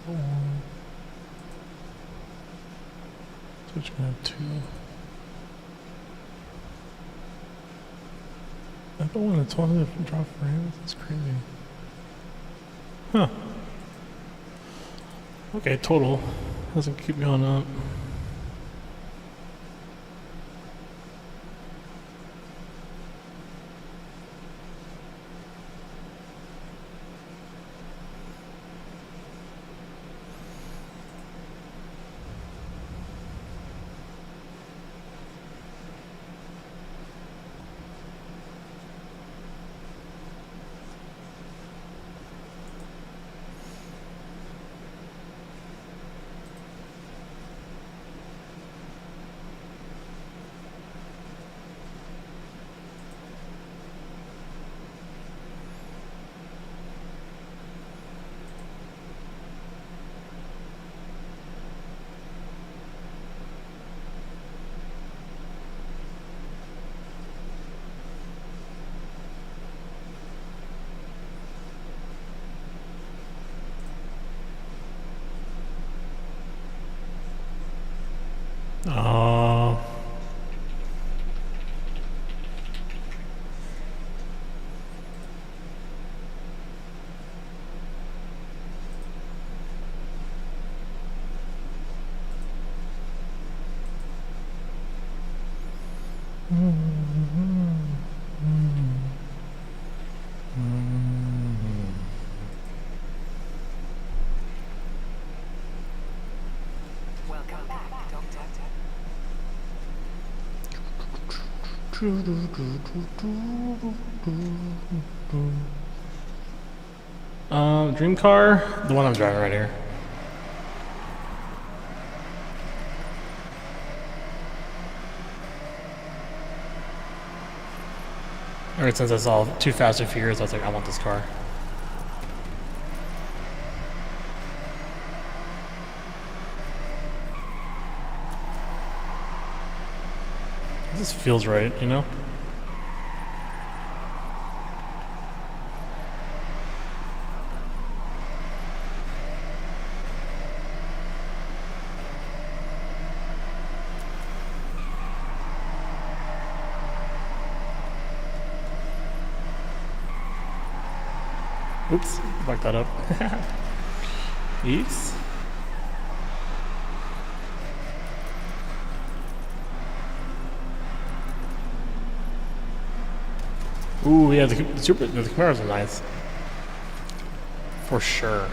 Go on. Switch map 2. I don't want to totally drop frames. That's crazy. Huh. Okay, total. Doesn't keep going up. Oh. Welcome back, Doctor. Dream car? The one I'm driving right here. Ever since I saw Too Fast and Furious, I was like, I want this car. This feels right, you know? Oops, fucked that up. Oops. Ooh, yeah, the Camaros are nice. For sure.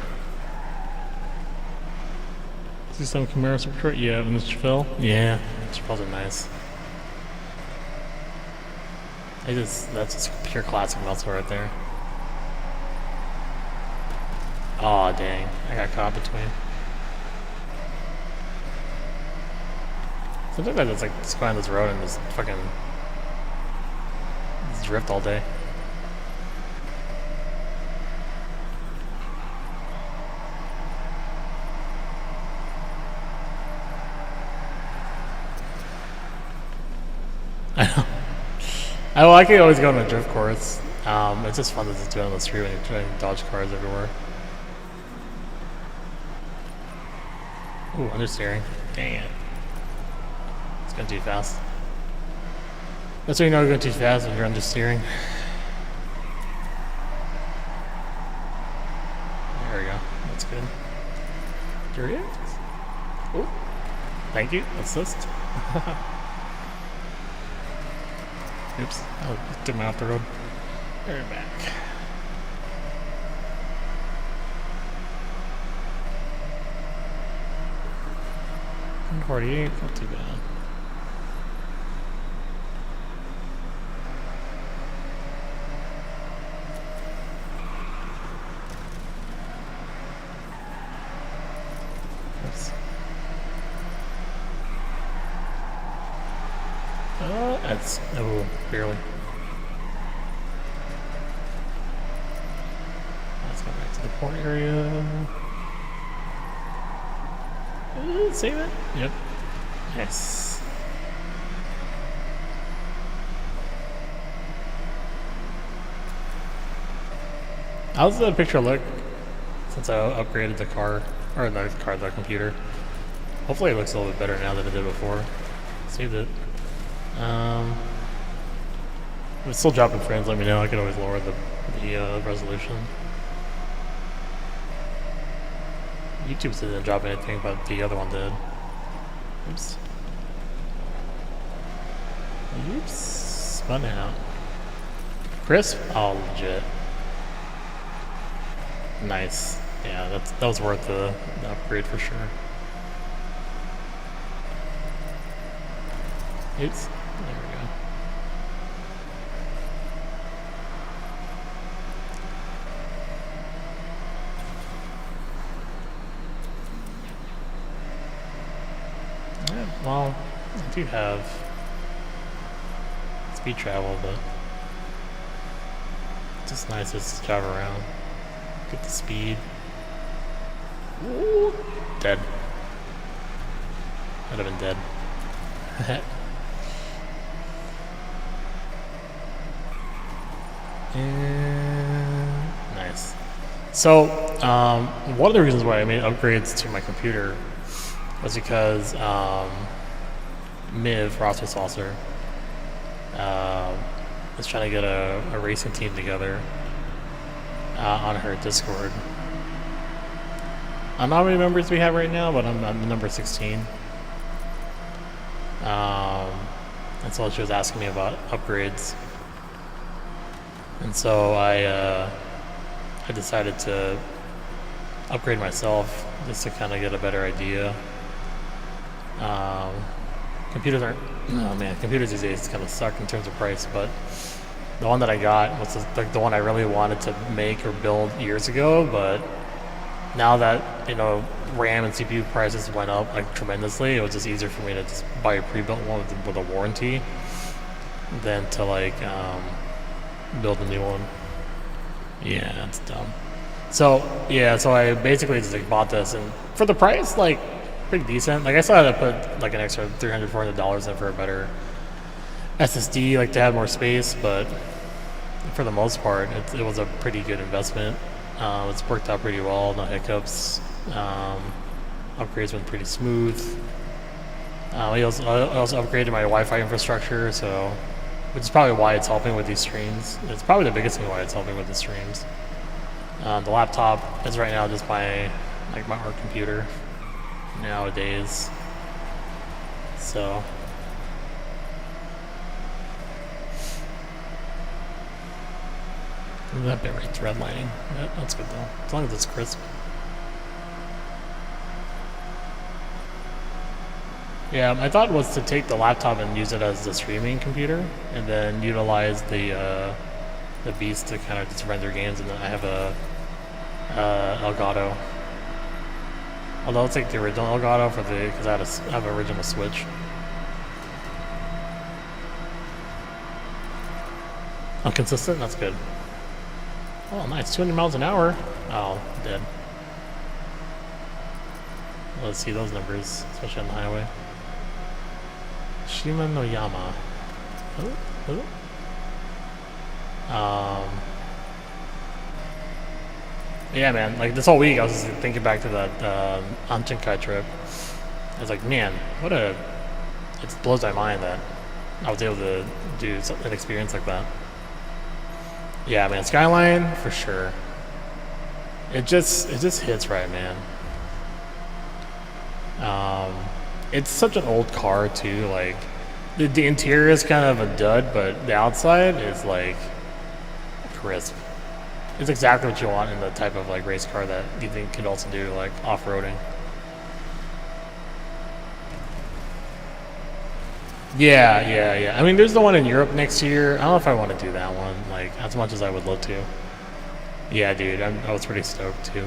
See some Camaro Super? Yeah, Mr. Phil? Yeah, Mr. Phil's are nice. That's just pure classic muscle right there. Aw, dang. I got caught between. Sometimes I just like go on this road and just fucking just drift all day. I know. I like it always go on a drift course. It's just fun to just do it on the street when you're trying to dodge cars everywhere. Ooh, understeering. Dang it. It's going too fast. That's why you know you're going too fast when you're understeering. There we go. That's good. There it is. Oh, thank you. Assist. Oops. Oh, took me off the road. We're back. $148, not too bad. Oops. That's barely. Let's go back to the port area. Save it? Yep. Yes. How's the picture look since I upgraded the car? or the card, the computer. Hopefully it looks a little bit better now than it did before. Saved it. If it's still dropping frames, let me know. I can always lower the resolution. YouTube didn't drop anything, but the other one did. Oops. Oops. Spun out. Crisp? Oh, legit. Nice. Yeah, that was worth the upgrade for sure. Oops. There we go. Yeah, well, I do have speed travel, but it's just nice just to drive around. Get the speed. Ooh, dead. I'd have been dead. And nice. So, one of the reasons why I made upgrades to my computer was because Miv, Roster Saucer, is trying to get a racing team together on her Discord. I don't know how many members we have right now, but I'm number 16. And so she was asking me about upgrades. And so I decided to upgrade myself just to kind of get a better idea. Computers aren't, oh man, computers these days kind of suck in terms of price, but the one that I got was like the one I really wanted to make or build years ago, but now that, you know, RAM and CPU prices went up like tremendously, it was just easier for me to just buy a pre-built one with a warranty than to like build a new one. Yeah, that's dumb. So yeah, so I basically just like bought this, and for the price, like pretty decent. Like I still had to put like an extra $300-400 in for a better SSD, like to have more space, but for the most part, it was a pretty good investment. It's worked out pretty well, no hiccups. Upgrades went pretty smooth. I also upgraded my Wi-Fi infrastructure, so which is probably why it's helping with these streams. It's probably the biggest thing why it's helping with the streams. The laptop is right now just my art computer nowadays. So that bit rate's redlining. That's good though, as long as it's crisp. Yeah, my thought was to take the laptop and use it as the streaming computer, and then utilize the Beast to kind of just render games, and then I have a Elgato. Although I'll take the original Elgato because I have an original Switch. Consistent? That's good. Oh, nice. 200 miles an hour. Oh, dead. Let's see those numbers, especially on the highway. Shima no Yama. Yeah, man. Like this whole week, I was just thinking back to that Anshinkai trip. I was like, man, it blows my mind that I was able to do an experience like that. Yeah, man. Skyline for sure. It just hits right, man. It's such an old car too. Like the interior is kind of a dud, but the outside is like crisp. It's exactly what you want in the type of like race car that you think could also do like off-roading. Yeah. I mean, there's the one in Europe next year. I don't know if I want to do that one, like as much as I would love to. Yeah, dude, I was pretty stoked too.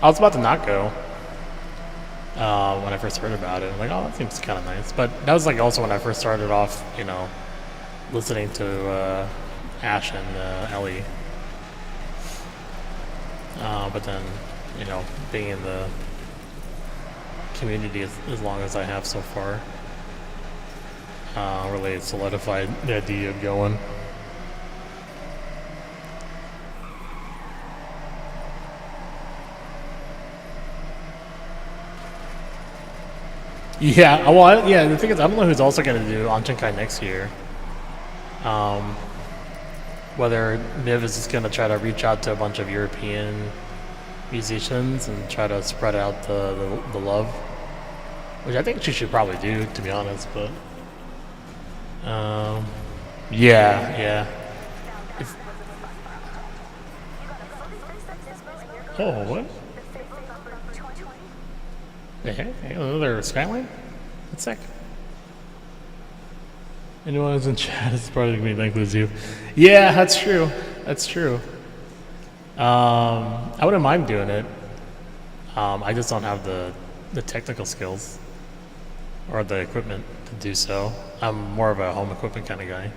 I was about to not go when I first heard about it. I'm like, oh, that seems kind of nice. But that was like also when I first started off, you know, listening to Ash and Ellie. But then, you know, being in the community as long as I have so far, really solidified the idea of going. Yeah, well, yeah. The thing is, I don't know who's also going to do Anshinkai next year. Um, whether Niv is just going to try to reach out to a bunch of European musicians and try to spread out the love, which I think she should probably do, to be honest. But yeah, yeah. If, oh, what? The heck? Another Skyline? That's sick. Anyone who's in chat is probably going to includes you. Yeah, that's true. That's true. I wouldn't mind doing it. I just don't have the technical skills or the equipment to do so. I'm more of a home equipment kind of guy.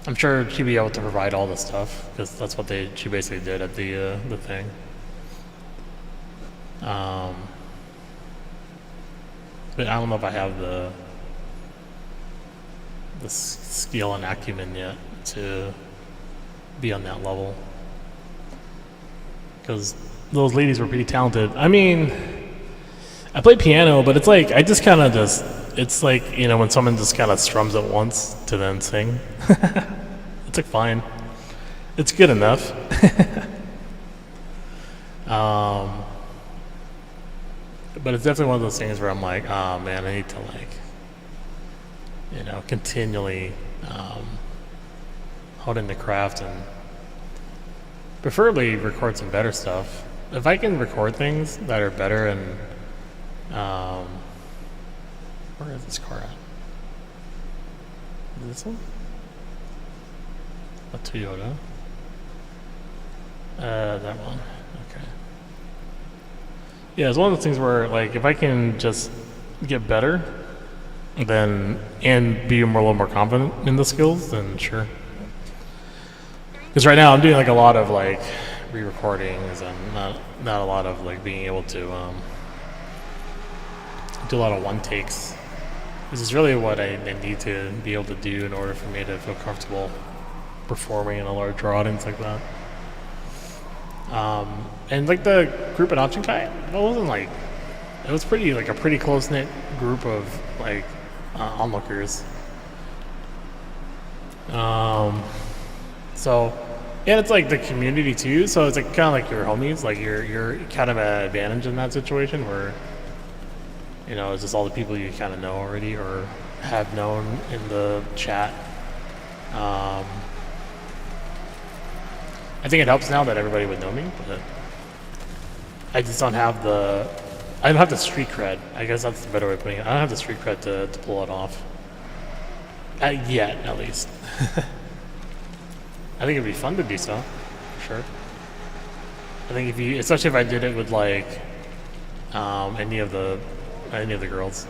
I'm sure she'd be able to provide all the stuff because that's what she basically did at the thing. But I don't know if I have the skill and acumen yet to be on that level. Because those ladies were pretty talented. I mean, I play piano, but it's like I just kind of it's like, you know, when someone just kind of strums it once to then sing. It's like fine. It's good enough. But it's definitely one of those things where I'm like, oh man, I need to like, you know, continually hone in the craft and preferably record some better stuff. If I can record things that are better and where is this car at? Is this one? A Toyota. That one. Okay. Yeah, it's one of those things where, like, if I can just get better, then and be a little more confident in the skills, then sure. Because right now I'm doing like a lot of like re-recordings and not a lot of like being able to do a lot of one takes. This is really what I need to be able to do in order for me to feel comfortable performing in a larger audience like that. And like the group at Anshinkai, it wasn't like, it was pretty like a pretty close knit group of like onlookers. So, and it's like the community too. So it's like kind of like your homies. Like you're kind of an advantage in that situation where, you know, it's just all the people you kind of know already or have known in the chat. I think it helps now that everybody would know me, but I just don't have the street cred. I guess that's the better way of putting it. I don't have the street cred to pull it off. Yet, at least. I think it'd be fun to do so, for sure. I think especially if I did it with like any of the girls.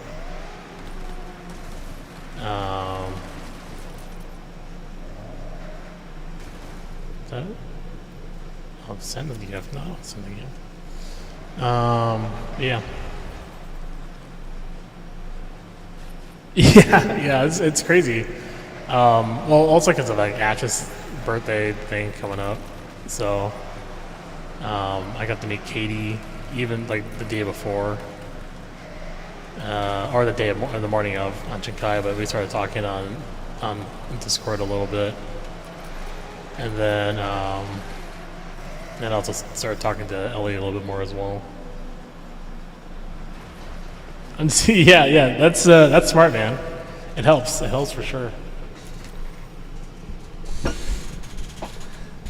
Is that it? Oh, send the gift. No, send the gift. Yeah. Yeah, it's crazy. Well, also because of like Ash's birthday thing coming up, so I got to meet Katie even like the day before, or the morning of Anshinkai, but we started talking on Discord a little bit, and then I also started talking to Ellie a little bit more as well. And see, yeah, that's smart, man. It helps for sure.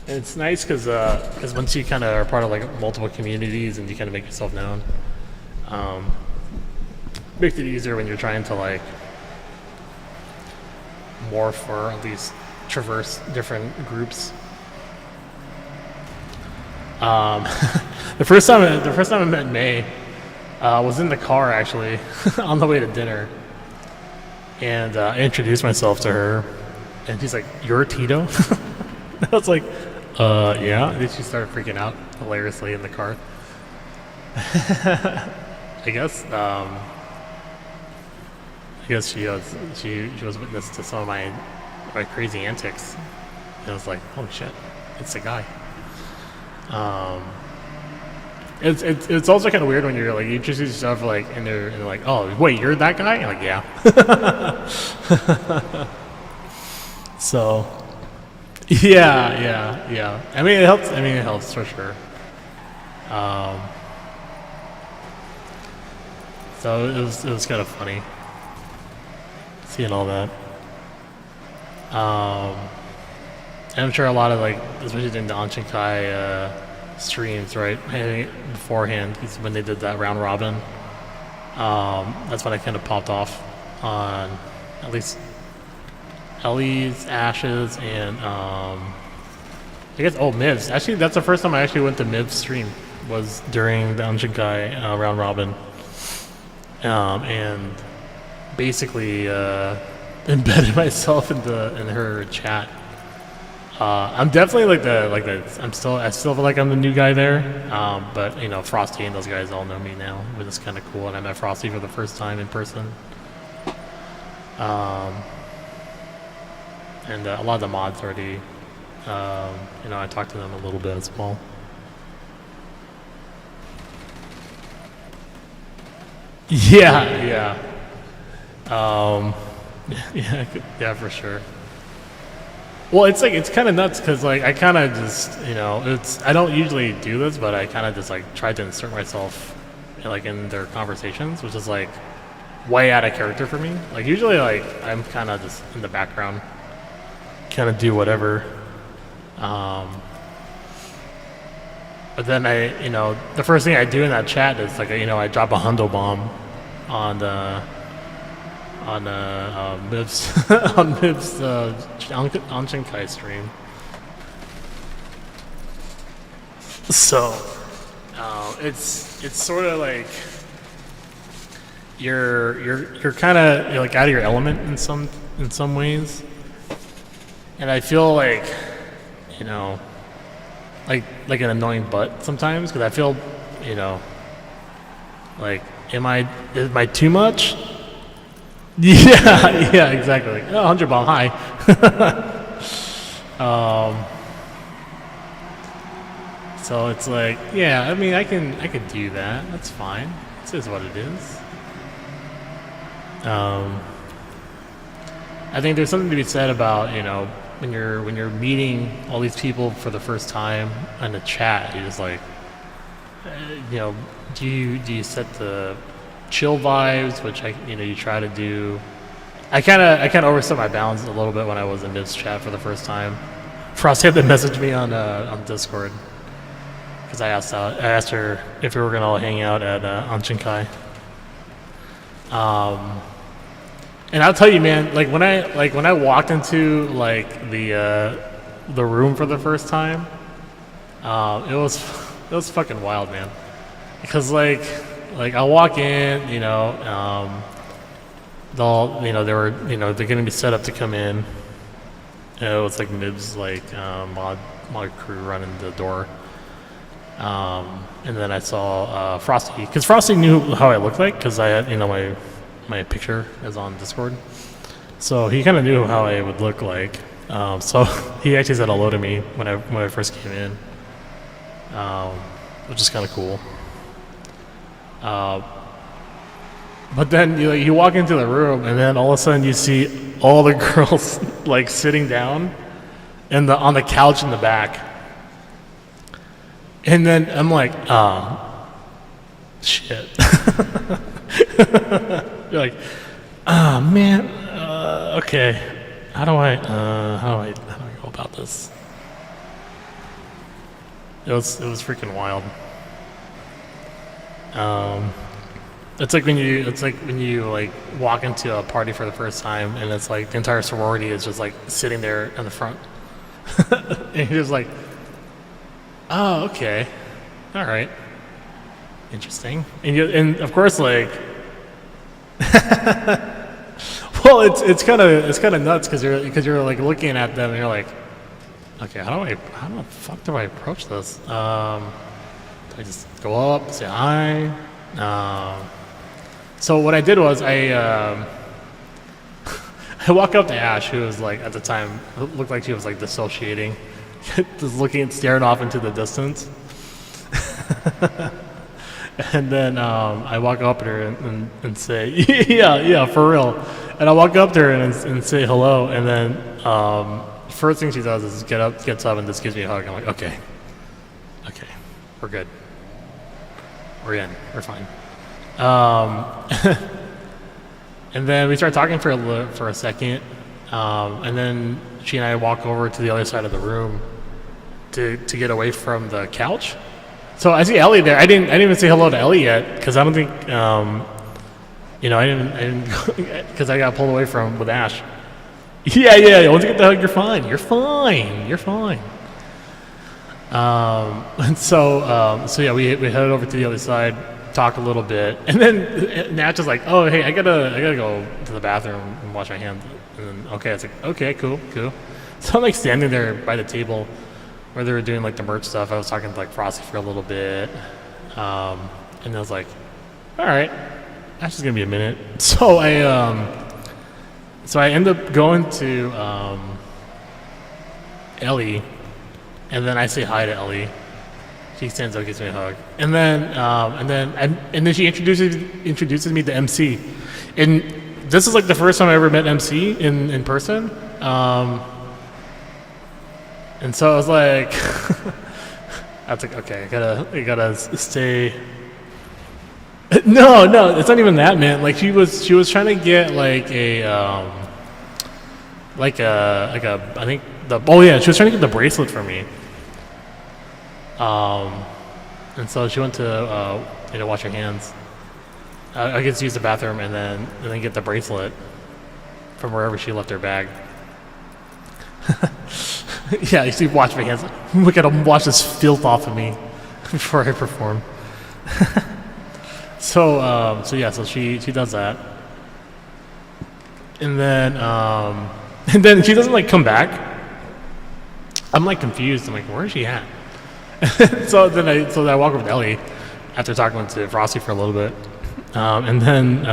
And it's nice because once you kind of are part of like multiple communities and you kind of make yourself known, makes it easier when you're trying to like morph or at least traverse different groups. The first time I met May was in the car actually on the way to dinner, and I introduced myself to her, and she's like, "You're Tito?" I was like, yeah. And then she started freaking out hilariously in the car. I guess she was witness to some of my crazy antics, and I was like, "Holy shit, it's the guy." It's also kind of weird when you're like you introduce yourself like and they're like, oh wait, you're that guy? You're like, yeah. So yeah. I mean it helps. It helps for sure. So it was kind of funny seeing all that. And I'm sure a lot of like, especially during the Anshinkai streams, right? Beforehand, when they did that round robin, that's when I kind of popped off on at least Ellie's, Ash's, and I guess Miv's. Actually, that's the first time I actually went to Miv's stream was during the Anshinkai round robin, and basically embedded myself in her chat. I'm definitely I still feel like I'm the new guy there, but you know Frosty and those guys all know me now, which is kind of cool. And I met Frosty for the first time in person, and a lot of the mods already, I talked to them a little bit as well. Yeah. Yeah, for sure. Well, it's kind of nuts because like I kind of just I don't usually do this, but I kind of just like try to insert myself in their conversations, which is like way out of character for me. Like usually like I'm kind of just in the background, kind of do whatever. But then the first thing I do in that chat is like I drop a hundo bomb on Miv's Anshinkai stream. So it's sort of like you're kind of like out of your element in some ways, and I feel like like an annoying butt sometimes because I feel like am I too much? Yeah, exactly. Like, 100 bomb, hi. So it's like, yeah, I mean, I can do that. That's fine. This is what it is. I think there's something to be said about when you're meeting all these people for the first time in a chat, you're just like, do you set the chill vibes, which you try to do. I kind of overstepped my bounds a little bit when I was in Miv's chat for the first time. Frost had to message me on Discord because I asked her if we were gonna all hang out at Anshinkai. And I'll tell you, man, like when I walked into like the room for the first time, it was fucking wild, man, because like I'll walk in, they're gonna be set up to come in. It's like Miv's mod crew running the door. And then I saw Frosty, because Frosty knew how I looked like, because I had my picture is on Discord, so he kind of knew how I would look like. So he actually said hello to me when I first came in, which is kind of cool. But then you walk into the room, and then all of a sudden you see all the girls like sitting down on the couch in the back, and then I'm like, shit. You're like, man, okay, how do I go about this? It was freaking wild. It's like when you like walk into a party for the first time, and it's like the entire sorority is just like sitting there in the front, and you're just like, oh, okay, all right, interesting. And of course, like, well, it's kind of nuts because you're like looking at them and you're like, okay, how the fuck do I approach this? Do I just go up, say hi? So what I did was I walk up to Ash, who was like at the time looked like she was like dissociating, just staring off into the distance. And then I walk up to her and say, yeah, for real. And I walk up to her and say hello. And then first thing she does is gets up and just gives me a hug. I'm like, okay, we're good. We're in. We're fine. And then we start talking for a second. And then she and I walk over to the other side of the room to get away from the couch. So I see Ellie there. I didn't even say hello to Ellie yet because I don't think, I didn't because I got pulled away with Ash. Yeah. Once you get the hug, you're fine. And so yeah, we headed over to the other side, talk a little bit, and then Ash is like, oh hey, I gotta go to the bathroom and wash my hands. And then okay, I was like, okay, cool. So I'm like standing there by the table where they were doing like the merch stuff. I was talking to like Frosty for a little bit, and I was like, all right, that's just gonna be a minute. So I end up going to Ellie, and then I say hi to Ellie. She stands up, gives me a hug, and then she introduces me to MC, and this is like the first time I ever met MC in person. And so I was like, I was like, okay, I gotta stay. No, it's not even that, man. Like she was trying to get like I think she was trying to get the bracelet for me. And so she went to wash her hands. I guess use the bathroom and then get the bracelet from wherever she left her bag. Yeah, you see, wash my hands. We gotta wash this filth off of me before I perform. So she does that, and then she doesn't like come back. I'm like confused. I'm like, where is she at? so I walk over to Ellie after talking to Frosty for a little bit, and then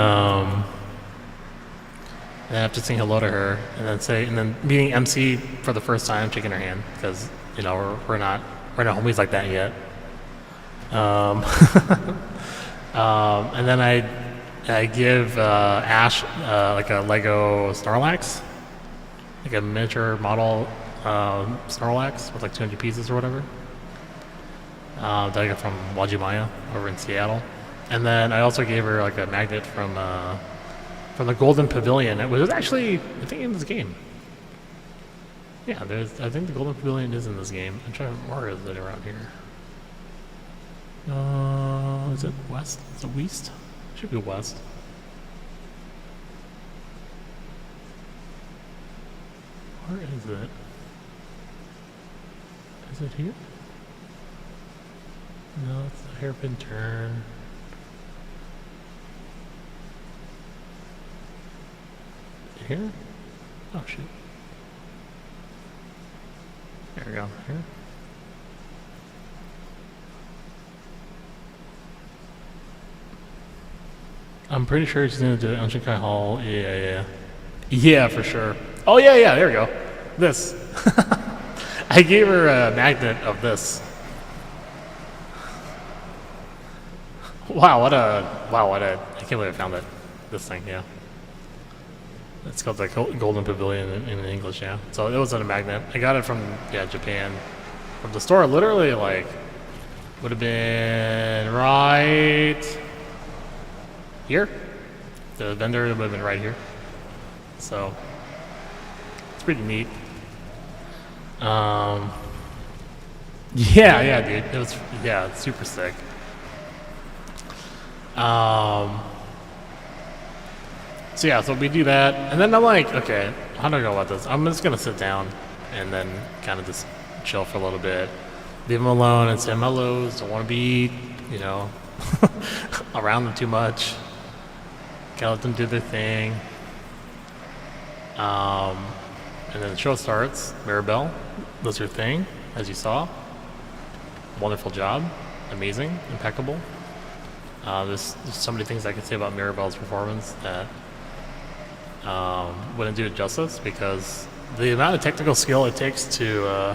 after saying hello to her, and then meeting MC for the first time, shaking her hand because we're not homies like that yet. And then I give Ash like a Lego Snorlax, like a miniature model Snorlax with like 200 pieces or whatever. That I got from Wajimaya over in Seattle. And then I also gave her like a magnet from the Golden Pavilion. It was actually, I think, in this game. Yeah, I think the Golden Pavilion is in this game. I'm trying to, where is it around here? Is it west? Is it west? Should be west. Where is it? Is it here? No, it's a hairpin turn. Here? Oh shoot. There we go. Here. I'm pretty sure she's gonna do it on Shinkai Hall. Yeah, for sure. Oh yeah, there we go. This. I gave her a magnet of this. Wow, what a, I can't believe I found it. This thing, yeah. It's called the Golden Pavilion in English, yeah. So it was on a magnet. I got it from, Japan. From the store, literally, like, would have been right here. The vendor would have been right here. So, it's pretty neat. Yeah, dude. It was, it's super sick. So we do that, and then I'm like, okay, how do I go about this? I'm just gonna sit down and then kind of just chill for a little bit, leave them alone and say hellos. Don't want to be, around them too much. Gotta let them do their thing. And then the show starts. Mirabelle does her thing, as you saw. Wonderful job, amazing, impeccable. There's so many things I could say about Mirabelle's performance that wouldn't do it justice, because the amount of technical skill it takes to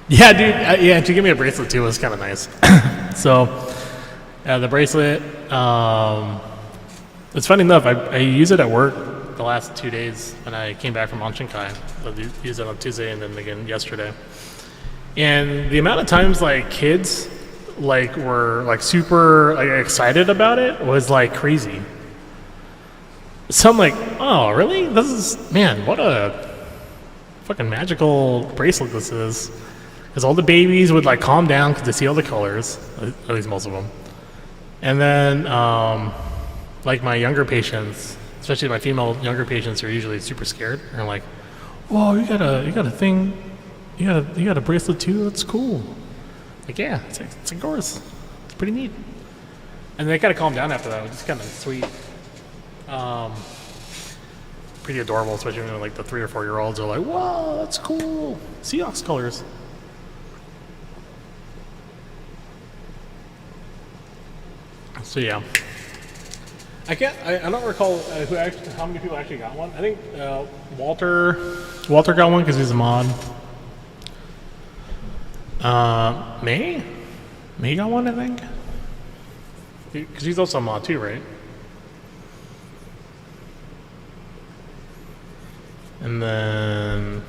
to give me a bracelet too was kind of nice. So The bracelet. It's funny enough. I use it at work the last 2 days when I came back from Anshinkai. I used it on Tuesday and then again yesterday. And the amount of times like kids like were like super like, excited about it was like crazy. So I'm like, oh really? This is man, what a fucking magical bracelet this is. Because all the babies would like calm down because they see all the colors, at least most of them. And then like my younger patients, especially my female younger patients, are usually super scared. And they're like, whoa, you got a thing, you got a bracelet too? That's cool. Like yeah, it's of course, it's pretty neat. And they kind of calm down after that, which is kind of sweet. Pretty adorable, especially when like the 3 or 4 year olds are like, whoa, that's cool. Seahawks colors. So yeah, I don't recall how many people actually got one. I think Walter got one because he's a mod. May got one, I think, because he's also a mod too, right? And then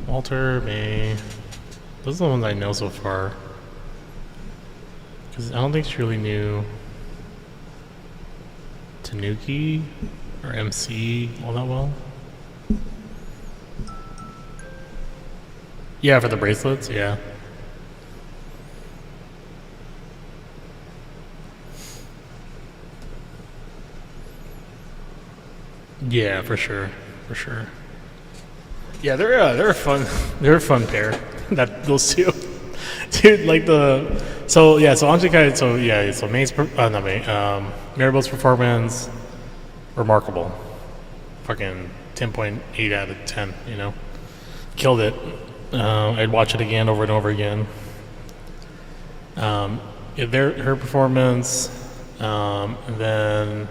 Walter, May. Those are the ones I know so far. Because I don't think she really knew Tanuki or MC all that well. Yeah, for the bracelets, yeah. Yeah, for sure. Yeah, they're a fun pair. Those two. Dude, like so Anshinkai, so May's, not May, Maribel's performance, remarkable. Fucking 10.8 out of 10, you know? Killed it. I'd watch it again over and over again. Her performance, and then,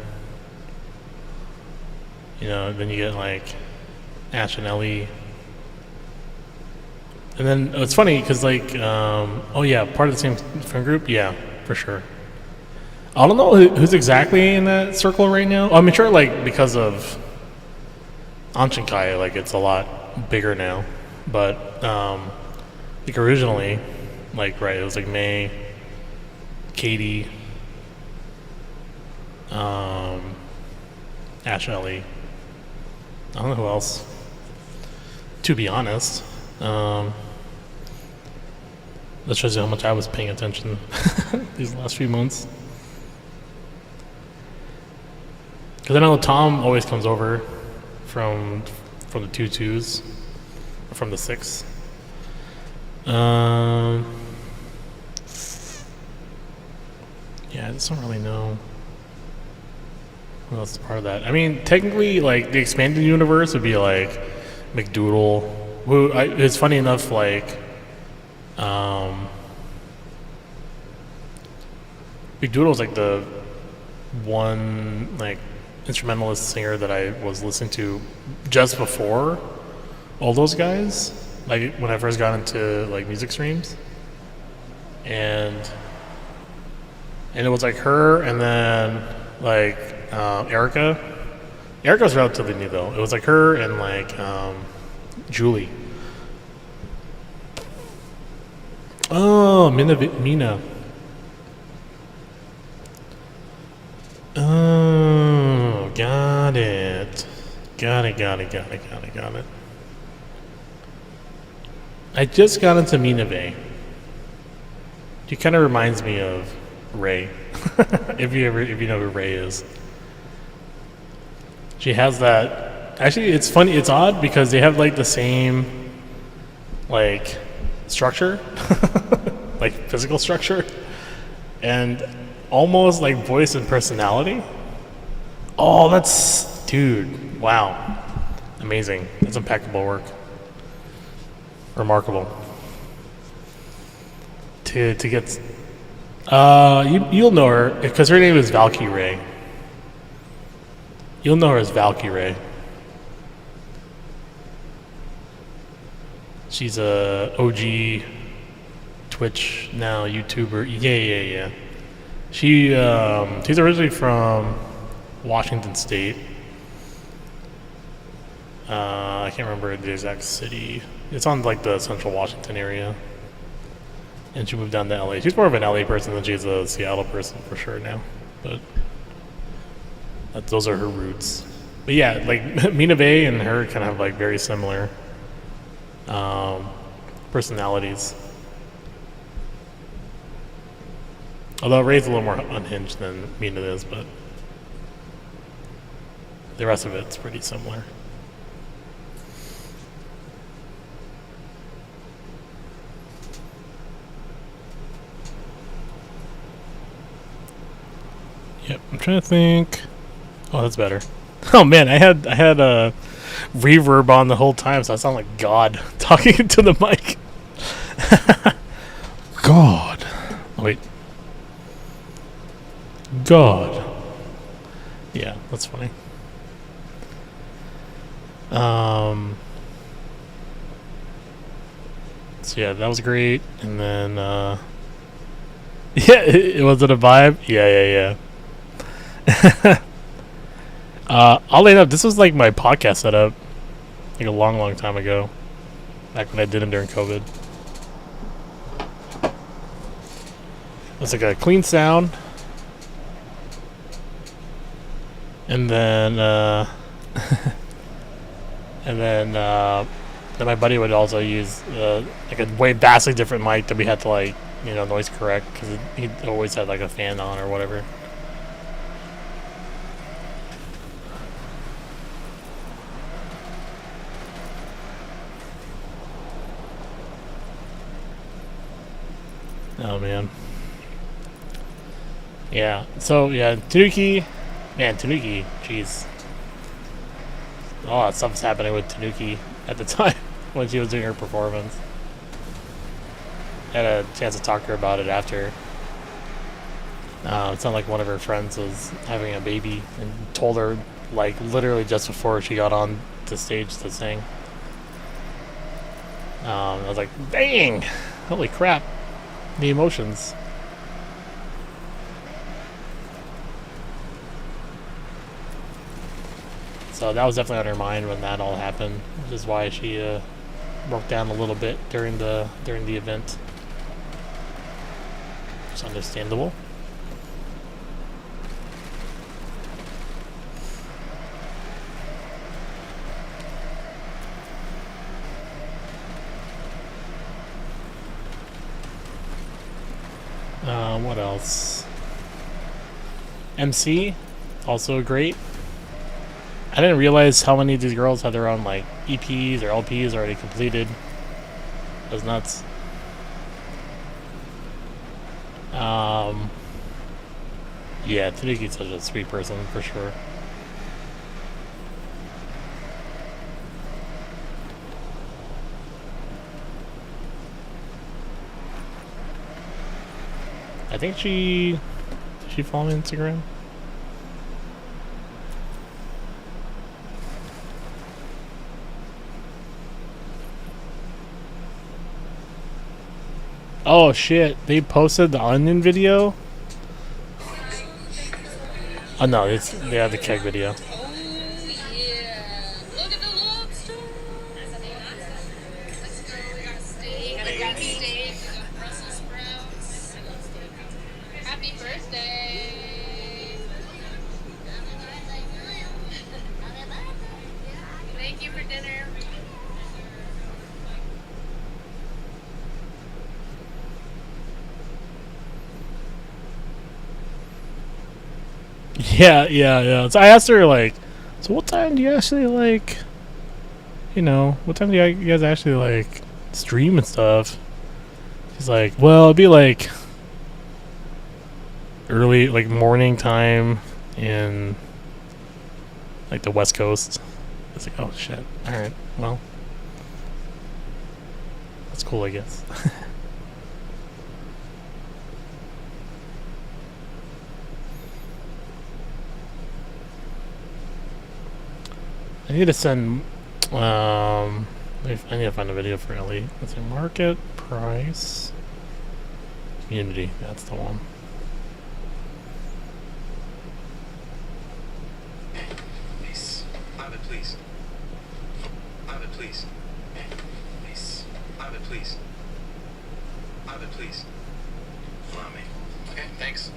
then you get like Ash and Ellie. And then it's funny because part of the same friend group, yeah, for sure. I don't know who's exactly in that circle right now. I mean, sure, like because of Anshinkai, like it's a lot bigger now. But like originally, it was like May, Katie, Ash, Ellie. I don't know who else. To be honest. That shows you how much I was paying attention these last few months. Because I know Tom always comes over from the 2-2s, or from the 6. Yeah, I just don't really know who else is part of that. I mean, technically, like the expanded universe would be like McDoodle. It's funny enough, like McDoodle's like the one like instrumentalist singer that I was listening to just before all those guys, like when I first got into like music streams, and it was like her, and then like Erica. Erica's relatively new though. It was like her and like Julie. Oh, Mina. Oh, got it. Got it. I just got into Minave. She kind of reminds me of Ray. if you know who Ray is. She has that. Actually, it's funny. It's odd because they have like the same like structure, like physical structure, and almost like voice and personality. Oh, dude, wow, amazing. That's impeccable work. Remarkable. To get, you'll know her because her name is Valky Ray. You'll know her as Valky Ray. She's a OG Twitch now, YouTuber. Yeah. She's originally from Washington State. I can't remember the exact city. It's on like the central Washington area. And she moved down to LA. She's more of an LA person than she's a Seattle person for sure now. But those are her roots. But yeah, like Mina Bay and her kind of have like very similar personalities. Although Ray's a little more unhinged than Mina is, but the rest of it's pretty similar. Yep, I'm trying to think. Oh, that's better. Oh man, I had a reverb on the whole time, so I sound like God talking into the mic. God. Oh, wait. God. Yeah, that's funny. So yeah, that was great. And then yeah, was it a vibe? Yeah. I'll end up. This was like my podcast setup, like a long time ago, back when I did them during COVID. It's like a clean sound, and then then my buddy would also use like a way vastly different mic that we had to like noise correct because he always had like a fan on or whatever. Oh man. Yeah. So yeah, Tanuki, jeez. All that stuff's happening with Tanuki at the time when she was doing her performance. I had a chance to talk to her about it after. It sounded like one of her friends was having a baby and told her like literally just before she got on the stage to sing. I was like, dang, holy crap. The emotions. So that was definitely on her mind when that all happened, which is why she broke down a little bit during the event. It's understandable. What else? MC, also great. I didn't realize how many of these girls had their own like EPs or LPs already completed. It was nuts. Yeah, Tanuki's such a sweet person for sure. I think does she follow me on Instagram? Oh shit, they posted the Onion video? Oh no, they have the keg video. Oh yeah! Look at the lobster. Let's go. We got steak. We got steak. We got Brussels sprouts. I love steak. Happy birthday! Thank you for dinner. Yeah. So I asked her like, so what time do you actually like, what time do you guys actually like stream and stuff? She's like, well, it'd be like early, like morning time in like the West Coast. It's like, oh shit. All right, well, that's cool, I guess. I need to send. I need to find a video for Ellie. Let's see, market price Unity, that's the one. Please. Private, please. Private, please. Please. Private, please. Private, please. Allow me. Okay, thanks.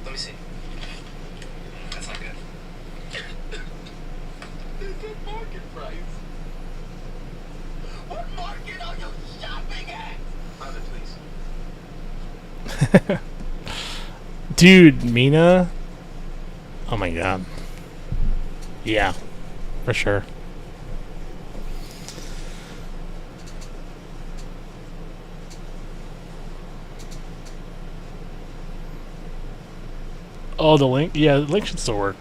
Let me see. That's not good. It's a market price. What market are you shopping at? Private, please. Dude, Mina. Oh my god. Yeah, for sure. Oh, the link? Yeah, the link should still work.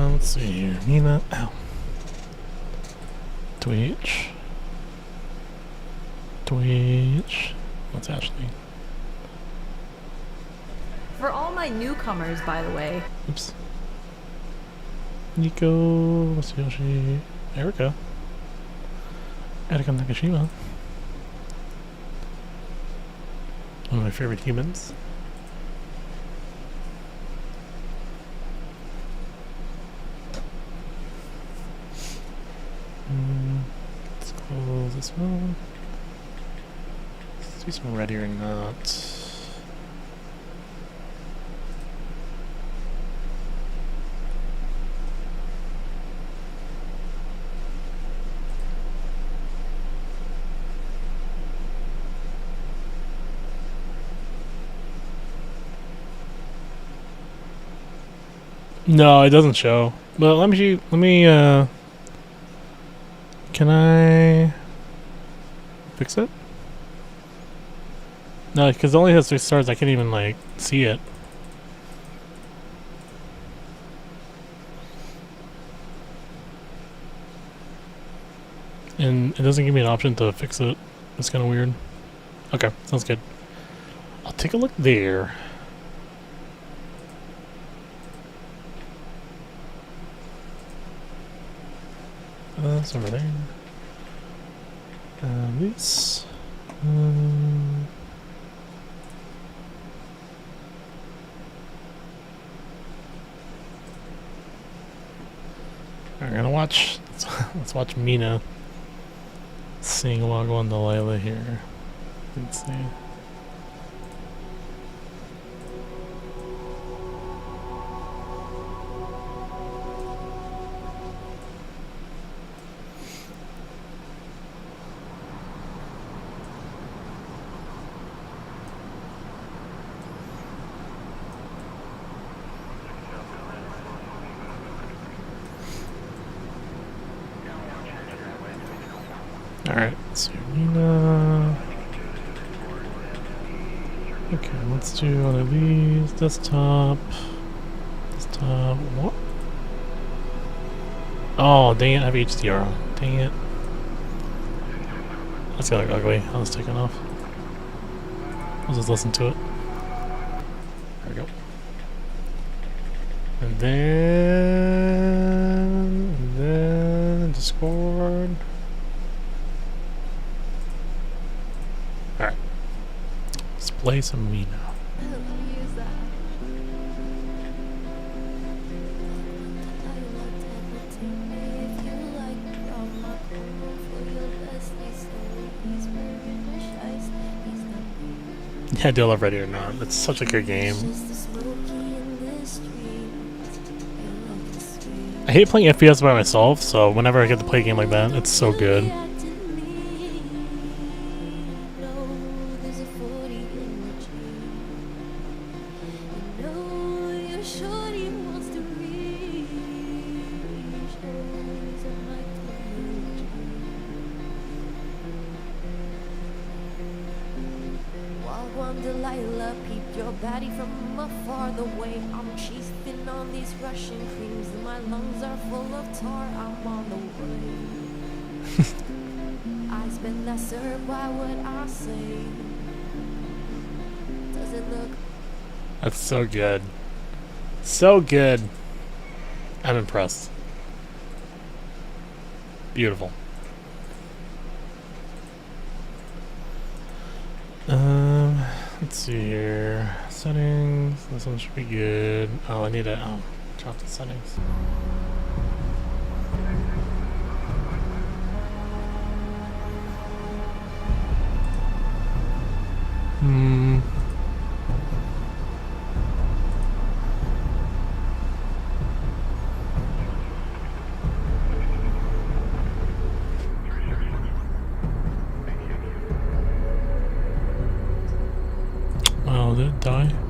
Let's see here. Mina. Ow. Twitch. Twitch. What's Ashley? For all my newcomers, by the way. Oops. Nico, Masayoshi, Erika Nakashima. One of my favorite humans. Let's close this one. Let's do some ready or not. No, it doesn't show. But let me can I fix it? No, because it only has 3 stars. I can't even like see it. And it doesn't give me an option to fix it. It's kind of weird. Okay, sounds good. I'll take a look there. That's over there. This. We're gonna watch. Let's watch Mina sing Wagwan Delilah here. Let's see. Alright, so Mina. Okay, let's do one of these. Desktop. Desktop. What? Oh, dang it, I have HDR on. Dang it. That's gonna look ugly. I'll just take it off. I'll just listen to it. There we go. And then Discord. Alright. Let's play some Mina. Yeah, do I love Ready or Not? It's such a good game. I hate playing FPS by myself, so whenever I get to play a game like that, it's so good. Delilah, peep your baddie from afar the way I'm cheesing on these Russian creams. My lungs are full of tar, I'm on the way. Eyes spin that syrup, why would I say? Does it look That's so good. So good. I'm impressed. Beautiful. Let's see here. Settings. This one should be good. Oh, I need to drop the settings. Oh, did it die?